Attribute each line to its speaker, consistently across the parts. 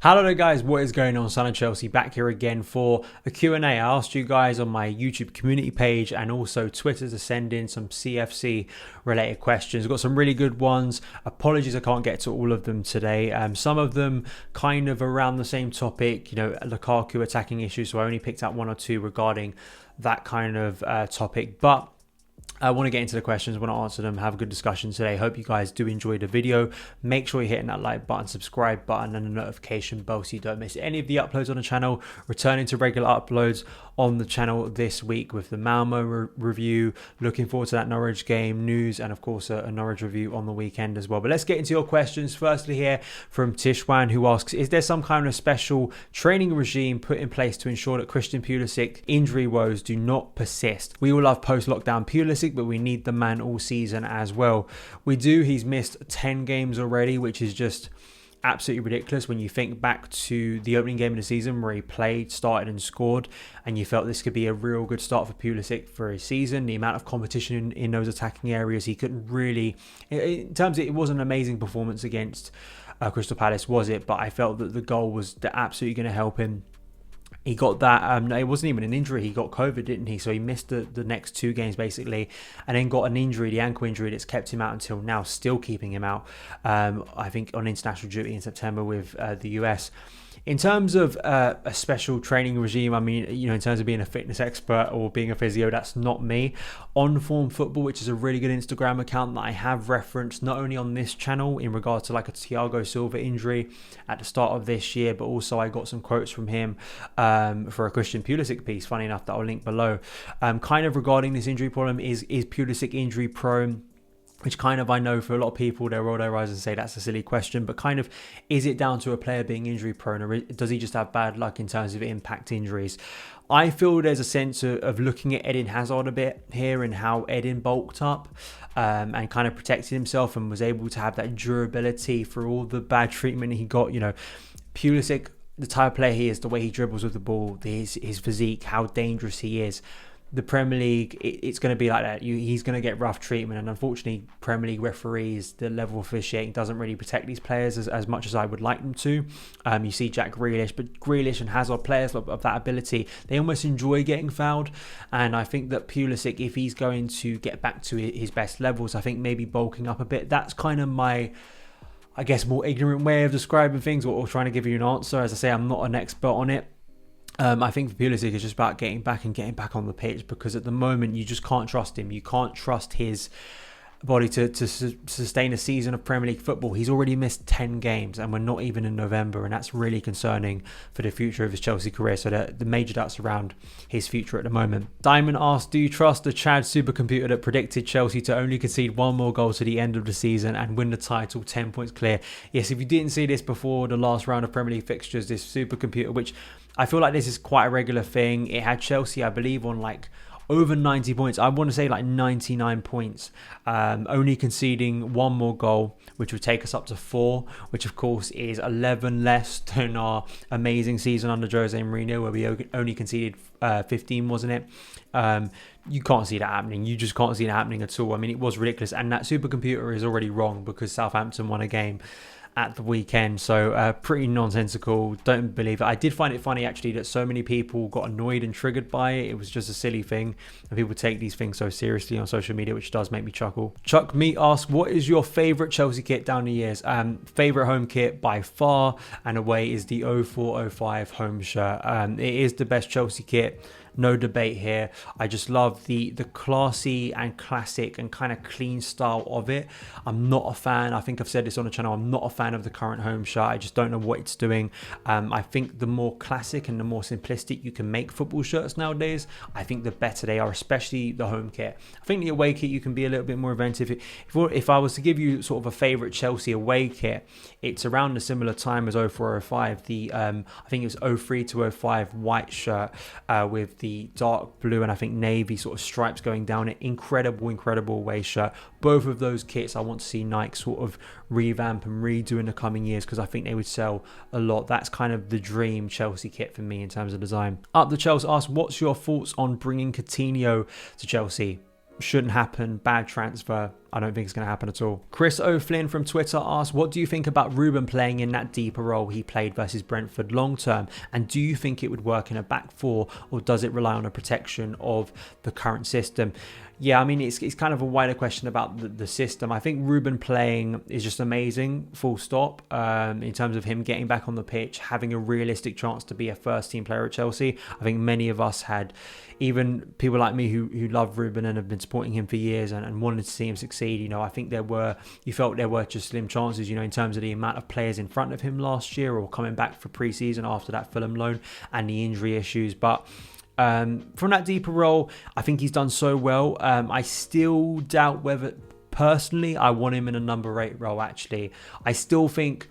Speaker 1: Hello there guys, what is going on? SonOfChelsea back here again for a Q&A. I asked you guys on my YouTube community page and also Twitter to send in some CFC related questions. I've got some really good ones. Apologies I can't get to all of them today. Some of them kind of around the same topic, Lukaku attacking issues, so I only picked out one or two regarding that kind of topic. But I want to get into the questions, want to answer them, have a good discussion today. Hope you guys do enjoy the video. Make sure you're hitting that like button, subscribe button and the notification bell so you don't miss any of the uploads on the channel. Returning to regular uploads on the channel this week with the Malmo review. Looking forward to that Norwich game, news, and of course a Norwich review on the weekend as well. But let's get into your questions. Firstly here from Tishwan, who asks, is there some kind of special training regime put in place to ensure that Christian Pulisic injury woes do not persist? We all love post-lockdown Pulisic, but we need the man all season as well. We do. He's missed 10 games already, which is just absolutely ridiculous when you think back to the opening game of the season where he played, started and scored, and you felt this could be a real good start for Pulisic for his season. The amount of competition in those attacking areas, he couldn't really, in terms of, it was an amazing performance against Crystal Palace, was it? But I felt that the goal was absolutely going to help him. He got that, it wasn't even an injury, he got COVID, didn't he? So he missed the next two games basically, and then got an injury, the ankle injury that's kept him out until now, still keeping him out, I think on international duty in September with the US. In terms of a special training regime, I mean, in terms of being a fitness expert or being a physio, that's not me. On Form Football, which is a really good Instagram account that I have referenced not only on this channel in regards to like a Thiago Silva injury at the start of this year, but also I got some quotes from him for a Christian Pulisic piece, funny enough, that I'll link below. Kind of regarding this injury problem, is Pulisic injury prone? Which kind of, I know for a lot of people, they roll their eyes and say that's a silly question, but kind of, is it down to a player being injury prone, or does he just have bad luck in terms of impact injuries? I feel there's a sense of looking at Eden Hazard a bit here and how Eden bulked up and kind of protected himself and was able to have that durability for all the bad treatment he got. Pulisic, the type of player he is, the way he dribbles with the ball, his physique, how dangerous he is. The Premier League, it's going to be like that. He's going to get rough treatment, and unfortunately, Premier League referees, the level of officiating doesn't really protect these players as much as I would like them to. You see Jack Grealish, but Grealish and Hazard, players of that ability, they almost enjoy getting fouled. And I think that Pulisic, if he's going to get back to his best levels, I think maybe bulking up a bit. That's kind of my, I guess, more ignorant way of describing things or trying to give you an answer. As I say, I'm not an expert on it. I think for Pulisic, it's just about getting back on the pitch, because at the moment you just can't trust him. You can't trust his body to sustain a season of Premier League football. He's already missed 10 games and we're not even in November, and that's really concerning for the future of his Chelsea career. So the major doubts around his future at the moment. Diamond asked, do you trust the Chad supercomputer that predicted Chelsea to only concede one more goal to the end of the season and win the title 10 points clear? Yes, if you didn't see this before the last round of Premier League fixtures, this supercomputer, which I feel like this is quite a regular thing, it had Chelsea, I believe, on like over 90 points. I want to say like 99 points, only conceding one more goal, which would take us up to 4, which of course is 11 less than our amazing season under Jose Mourinho, where we only conceded 15, wasn't it? You can't see that happening. You just can't see that happening at all. I mean, it was ridiculous, and that supercomputer is already wrong because Southampton won a game at the weekend, so pretty nonsensical. Don't believe it. I did find it funny actually that so many people got annoyed and triggered by it. It was just a silly thing, and people take these things so seriously on social media, which does make me chuckle. Chuck Meat asks, what is your favourite Chelsea kit down the years? Favourite home kit by far and away is the 04-05 home shirt. It is the best Chelsea kit. No debate here. I just love the classy and classic and kind of clean style of it. I'm not a fan. I think I've said this on the channel. I'm not a fan of the current home shirt. I just don't know what it's doing. I think the more classic and the more simplistic you can make football shirts nowadays, I think the better they are, especially the home kit. I think the away kit, you can be a little bit more inventive. If I was to give you sort of a favourite Chelsea away kit, it's around a similar time as 04-05. I think it was 03-05 white shirt with the dark blue and I think navy sort of stripes going down it. Incredible away shirt. Both of those kits I want to see Nike sort of revamp and redo in the coming years, because I think they would sell a lot. That's kind of the dream Chelsea kit for me in terms of design. Up the Chelsea asks, what's your thoughts on bringing Coutinho to Chelsea? Shouldn't happen. Bad transfer. I don't think it's going to happen at all. Chris O'Flynn from Twitter asks, what do you think about Ruben playing in that deeper role he played versus Brentford long term? And do you think it would work in a back four, or does it rely on a protection of the current system? Yeah, I mean, it's kind of a wider question about the system. I think Ruben playing is just amazing, full stop, in terms of him getting back on the pitch, having a realistic chance to be a first-team player at Chelsea. I think many of us had, even people like me who love Ruben and have been supporting him for years and wanted to see him succeed. You know, I think you felt there were just slim chances, you know, in terms of the amount of players in front of him last year or coming back for pre-season after that Fulham loan and the injury issues. But from that deeper role, I think he's done so well. I still doubt whether, personally, I want him in a number 8 role, actually. I still think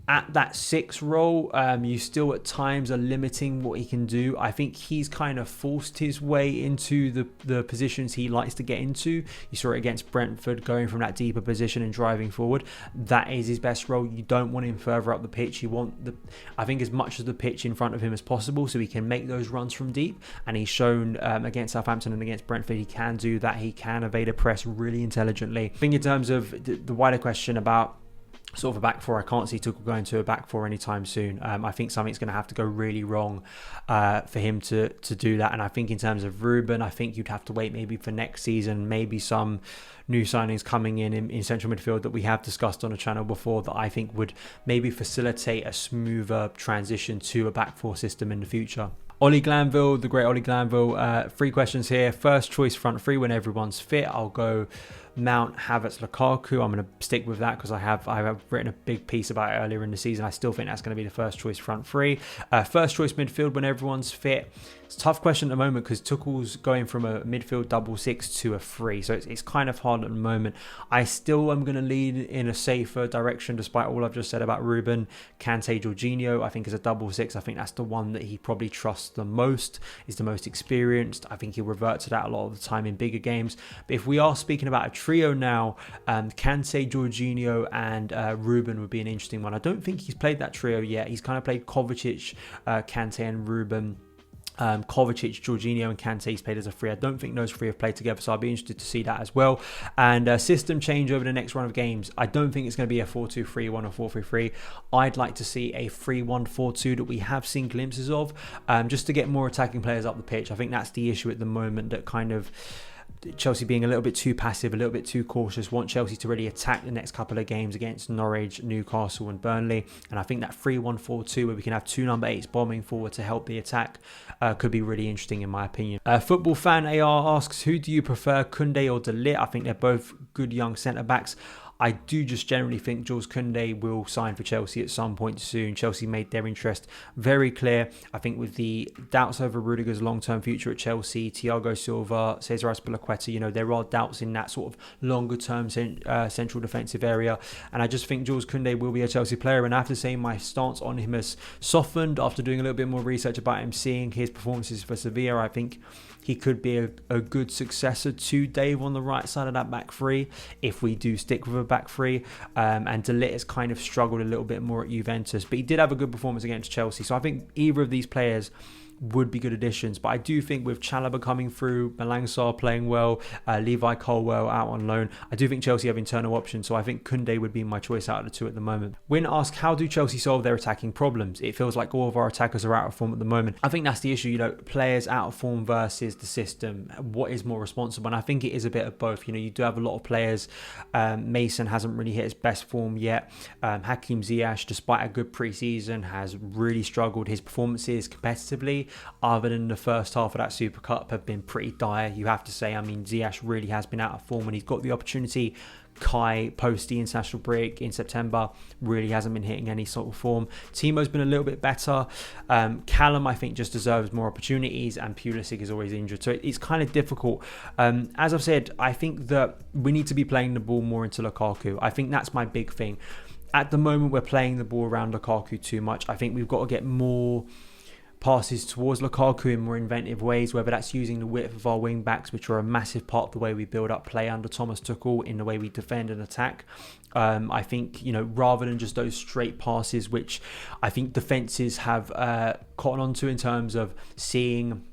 Speaker 1: at that 6 role, you still at times are limiting what he can do. I think he's kind of forced his way into the positions he likes to get into. You saw it against Brentford, going from that deeper position and driving forward. That is his best role. You don't want him further up the pitch. You want, I think, as much of the pitch in front of him as possible so he can make those runs from deep. And he's shown against Southampton and against Brentford, he can do that. He can evade a press really intelligently. I think in terms of the wider question about sort of a back four, I can't see Tuchel going to a back four anytime soon. I think something's going to have to go really wrong for him to do that. And I think in terms of Ruben, I think you'd have to wait maybe for next season, maybe some new signings coming in central midfield that we have discussed on the channel before that I think would maybe facilitate a smoother transition to a back four system in the future. Ollie Glanville, the great Ollie Glanville, 3 questions here. First choice front 3 when everyone's fit. I'll go Mount, Havertz, Lukaku. I'm going to stick with that because I have written a big piece about it earlier in the season. I still think that's going to be the first choice front 3. First choice midfield when everyone's fit. It's a tough question at the moment because Tuchel's going from a midfield double 6 to a 3. So it's kind of hard at the moment. I still am going to lean in a safer direction despite all I've just said about Ruben. Kante, Jorginho, I think is a double 6. I think that's the one that he probably trusts the most, is the most experienced. I think he'll revert to that a lot of the time in bigger games. But if we are speaking about a trio now, Kante, Jorginho and Ruben would be an interesting one. I don't think he's played that trio yet. He's kind of played Kovacic, Kante and Ruben. Kovacic, Jorginho and Kante he's played as a 3. I don't think those 3 have played together, so I'll be interested to see that as well. And system change over the next run of games. I don't think it's going to be a 4-2-3-1 or 4-3-3. I'd like to see a 3-1-4-2 that we have seen glimpses of, just to get more attacking players up the pitch. I think that's the issue at the moment, that kind of Chelsea being a little bit too passive, a little bit too cautious. Want Chelsea to really attack the next couple of games against Norwich, Newcastle and Burnley. And I think that 3-1-4-2 where we can have 2 number 8s bombing forward to help the attack could be really interesting in my opinion. Football fan AR asks, who do you prefer, Koundé or De Ligt? I think they're both good young centre-backs. I do just generally think Jules Koundé will sign for Chelsea at some point soon. Chelsea made their interest very clear. I think with the doubts over Rudiger's long-term future at Chelsea, Thiago Silva, Cesar Azpilicueta, there are doubts in that sort of longer-term central defensive area. And I just think Jules Koundé will be a Chelsea player. And I have to say my stance on him has softened after doing a little bit more research about him, seeing his performances for Sevilla. I think he could be a good successor to Dave on the right side of that back 3 if we do stick with a back 3. And De Ligt has kind of struggled a little bit more at Juventus, but he did have a good performance against Chelsea. So I think either of these players would be good additions. But I do think with Chalobah coming through, Malang Sarr playing well, Levi Colwell out on loan, I do think Chelsea have internal options. So I think Koundé would be my choice out of the 2 at the moment. Win asks, how do Chelsea solve their attacking problems? It feels like all of our attackers are out of form at the moment. I think that's the issue, players out of form versus the system. What is more responsible? And I think it is a bit of both. You do have a lot of players. Mason hasn't really hit his best form yet. Hakim Ziyech, despite a good pre-season, has really struggled. His performances competitively, other than the first half of that Super Cup, have been pretty dire, you have to say. I mean, Ziyech really has been out of form when he's got the opportunity. Kai, post the international break in September, really hasn't been hitting any sort of form. Timo's been a little bit better. Callum, I think, just deserves more opportunities, and Pulisic is always injured. So it's kind of difficult. As I've said, I think that we need to be playing the ball more into Lukaku. I think that's my big thing. At the moment, we're playing the ball around Lukaku too much. I think we've got to get more passes towards Lukaku in more inventive ways, whether that's using the width of our wing backs, which are a massive part of the way we build up play under Thomas Tuchel, in the way we defend and attack. I think, rather than just those straight passes, which I think defences have caught on to in terms of seeing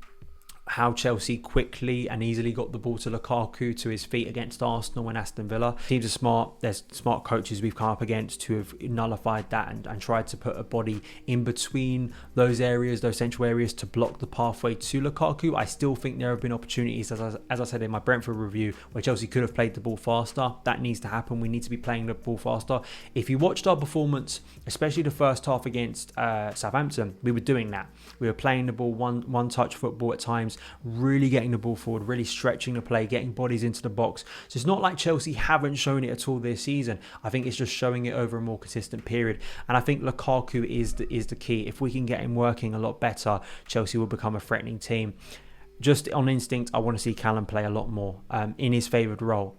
Speaker 1: how Chelsea quickly and easily got the ball to Lukaku to his feet against Arsenal and Aston Villa. Teams are smart. There's smart coaches we've come up against who have nullified that and tried to put a body in between those areas, those central areas, to block the pathway to Lukaku. I still think there have been opportunities, as I said in my Brentford review, where Chelsea could have played the ball faster. That needs to happen. We need to be playing the ball faster. If you watched our performance, especially the first half against Southampton, we were doing that. We were playing the ball one touch football at times, really getting the ball forward, really stretching the play, getting bodies into the box. So it's not like Chelsea haven't shown it at all this season. I think it's just showing it over a more consistent period. And I think Lukaku is the key. If we can get him working a lot better, Chelsea will become a threatening team. Just on instinct, I want to see Callum play a lot more in his favoured role.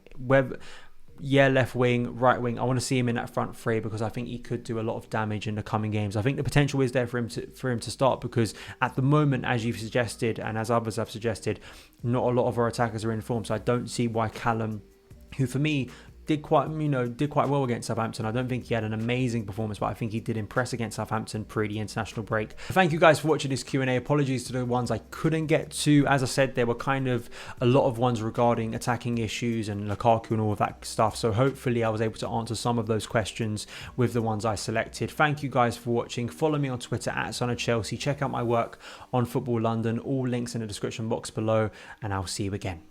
Speaker 1: Left wing, right wing. I want to see him in that front three because I think he could do a lot of damage in the coming games. I think the potential is there for him to start, because at the moment, as you've suggested and as others have suggested, not a lot of our attackers are in form. So I don't see why Callum, who for me did quite well against Southampton. I don't think he had an amazing performance, but I think he did impress against Southampton pre the international break. Thank you guys for watching this Q&A. Apologies to the ones I couldn't get to. As I said, there were kind of a lot of ones regarding attacking issues and Lukaku and all of that stuff. So hopefully I was able to answer some of those questions with the ones I selected. Thank you guys for watching. Follow me on Twitter at SonOfChelsea. Check out my work on Football London. All links in the description box below, and I'll see you again.